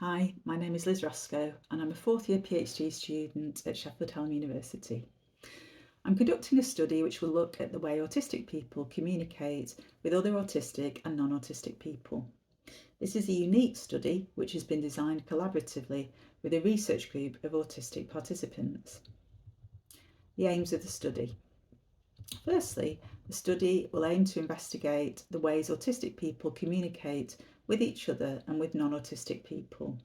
Hi, my name is Liz Roscoe and I'm a fourth year PhD student at Sheffield Hallam University. I'm conducting a study which will look at the way autistic people communicate with other autistic and non-autistic people. This is a unique study which has been designed collaboratively with a research group of autistic participants. The aims of the study. Firstly, the study will aim to investigate the ways autistic people communicate with each other and with non-autistic people.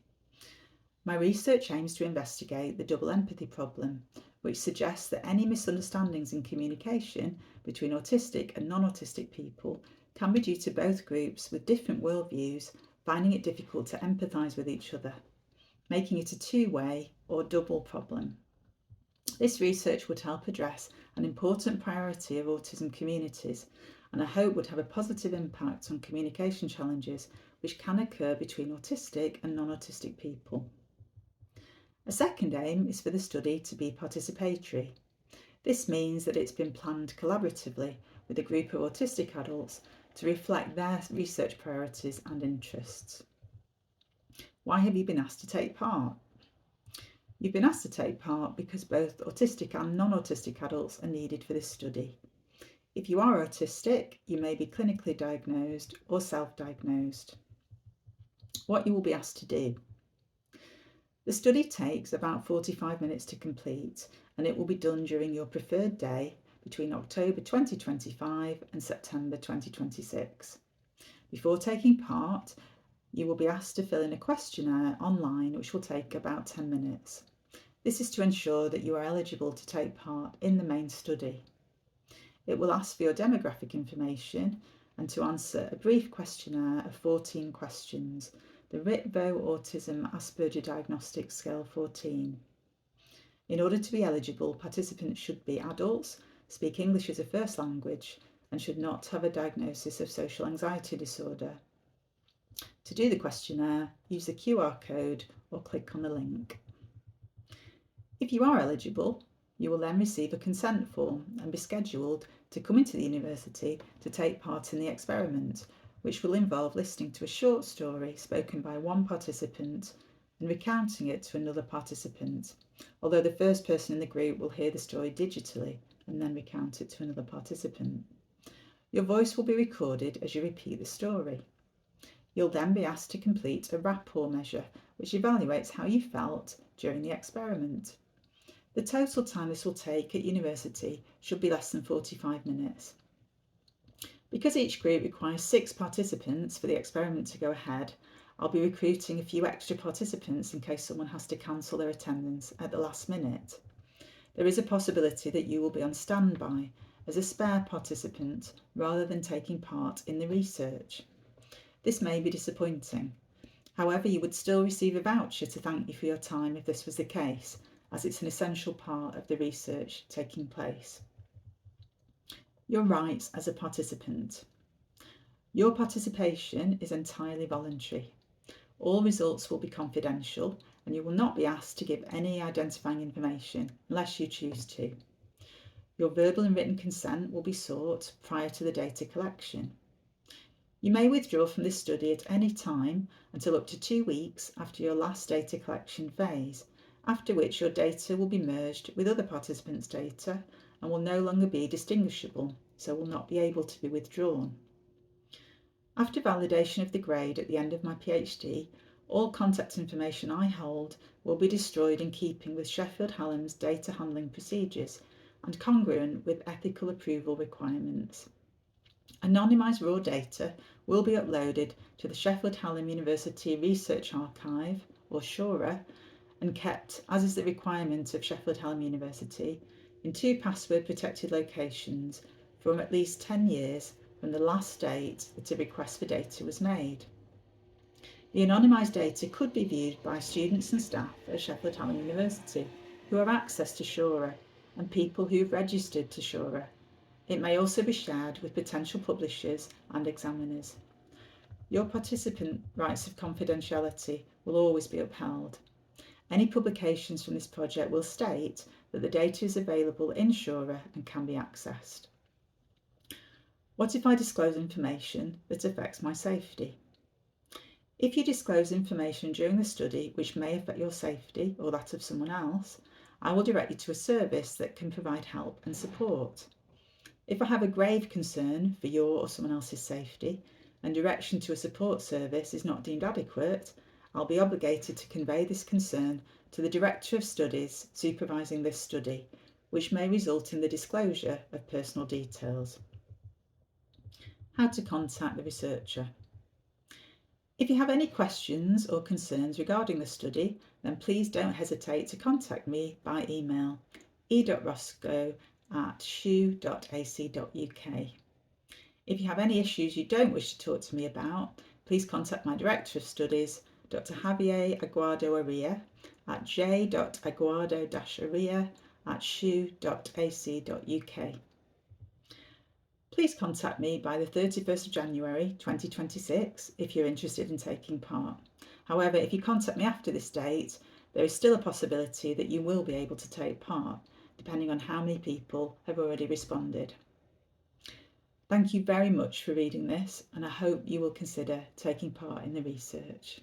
My research aims to investigate the double empathy problem, which suggests that any misunderstandings in communication between autistic and non-autistic people can be due to both groups with different worldviews finding it difficult to empathise with each other, making it a two-way or double problem. This research would help address an important priority of autism communities and I hope would have a positive impact on communication challenges which can occur between autistic and non-autistic people. A second aim is for the study to be participatory. This means that it's been planned collaboratively with a group of autistic adults to reflect their research priorities and interests. Why have you been asked to take part? You've been asked to take part because both autistic and non-autistic adults are needed for this study. If you are autistic, you may be clinically diagnosed or self-diagnosed. What you will be asked to do. The study takes about 45 minutes to complete and it will be done during your preferred day between October 2025 and September 2026. Before taking part, you will be asked to fill in a questionnaire online which will take about 10 minutes. This is to ensure that you are eligible to take part in the main study. It will ask for your demographic information and to answer a brief questionnaire of 14 questions, the RITVO Autism Asperger Diagnostic Scale 14. In order to be eligible, participants should be adults, speak English as a first language, and should not have a diagnosis of social anxiety disorder. To do the questionnaire, use the QR code or click on the link. If you are eligible, you will then receive a consent form and be scheduled to come into the university to take part in the experiment, which will involve listening to a short story spoken by one participant and recounting it to another participant, although the first person in the group will hear the story digitally and then recount it to another participant. Your voice will be recorded as you repeat the story. You'll then be asked to complete a rapport measure, which evaluates how you felt during the experiment. The total time this will take at university should be less than 45 minutes. Because each group requires 6 participants for the experiment to go ahead, I'll be recruiting a few extra participants in case someone has to cancel their attendance at the last minute. There is a possibility that you will be on standby as a spare participant rather than taking part in the research. This may be disappointing. However, you would still receive a voucher to thank you for your time if this was the case, as it's an essential part of the research taking place. Your rights as a participant. Your participation is entirely voluntary. All results will be confidential and you will not be asked to give any identifying information unless you choose to. Your verbal and written consent will be sought prior to the data collection. You may withdraw from this study at any time until up to 2 weeks after your last data collection phase, after which your data will be merged with other participants' data and will no longer be distinguishable, so will not be able to be withdrawn. After validation of the grade at the end of my PhD, all contact information I hold will be destroyed in keeping with Sheffield Hallam's data handling procedures and congruent with ethical approval requirements. Anonymised raw data will be uploaded to the Sheffield Hallam University Research Archive, or SHORA, and kept, as is the requirement of Sheffield Hallam University, in 2 password-protected locations from at least 10 years from the last date that a request for data was made. The anonymised data could be viewed by students and staff at Sheffield Hallam University who have access to SHORA and people who have registered to SHORA. It may also be shared with potential publishers and examiners. Your participant rights of confidentiality will always be upheld. Any publications from this project will state that the data is available in SHORA and can be accessed. What if I disclose information that affects my safety? If you disclose information during the study which may affect your safety or that of someone else, I will direct you to a service that can provide help and support. If I have a grave concern for your or someone else's safety and direction to a support service is not deemed adequate, I'll be obligated to convey this concern to the Director of Studies supervising this study, which may result in the disclosure of personal details. How to contact the researcher. If you have any questions or concerns regarding the study, then please don't hesitate to contact me by email e.roscoe@shu.ac.uk. If you have any issues you don't wish to talk to me about, please contact my Director of Studies, Dr. Javier Aguado Aria, at j.aguado-aria@shu.ac.uk. Please contact me by the 31st of January 2026 if you're interested in taking part. However, if you contact me after this date, there is still a possibility that you will be able to take part, depending on how many people have already responded. Thank you very much for reading this, and I hope you will consider taking part in the research.